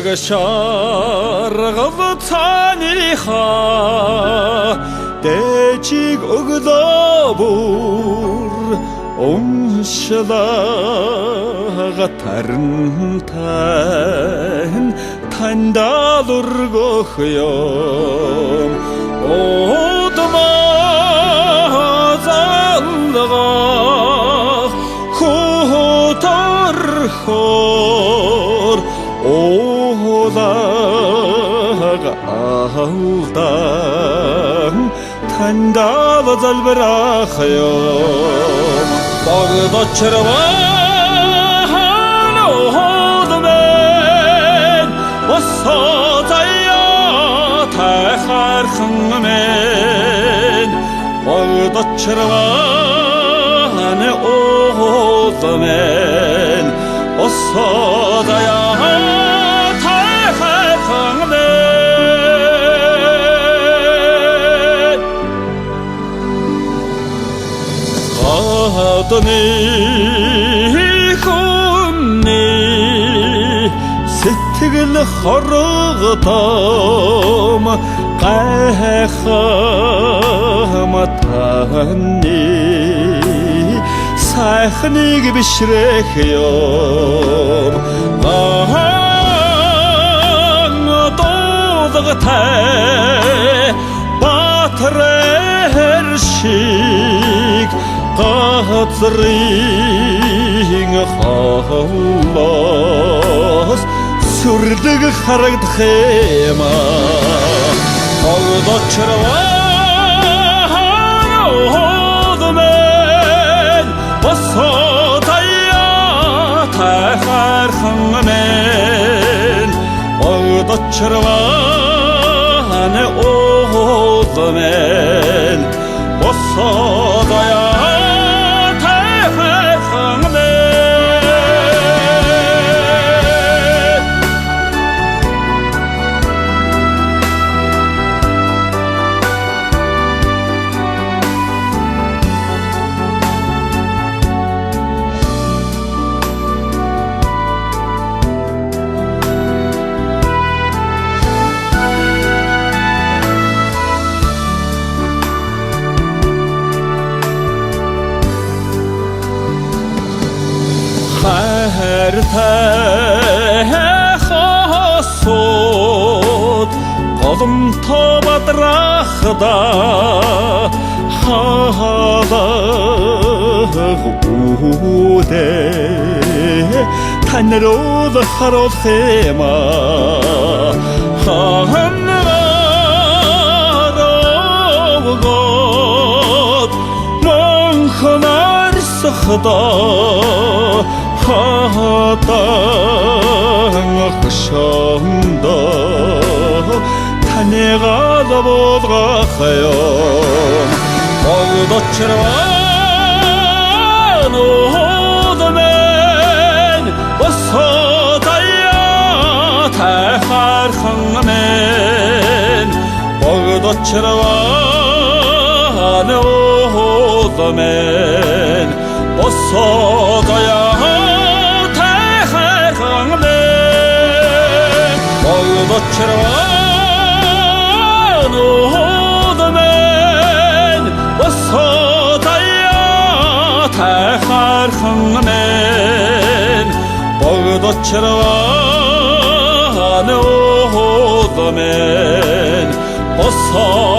шаргал таныха дэчиг өгдөөбүр уншлага тарантай тандалургох юм одма залга хоторхор олага алдан тандал залбирах юм багдачрван одмен осотая тахархмен багдачрван одмен осотая тахархмен гадны хүнни сэтгэл хоргодом гайхаматаны сайхныг бишрэх юм додогтай батрэр шиг газрын холоос сүрлэг харагдах юм одочрван одмен осотая тахархмен одочрван одмен осотая хайртай хосод голомтоо бадрахда хаалах үдэ танрууд харуулах юм ханарогод монхонарсахда хатан хшамда танега лабодгах юм багдачрван одмен осотая тахархмен багдачрван одмен осотая багдачрван одмен осотая тахархмен багдачрван одмен осотая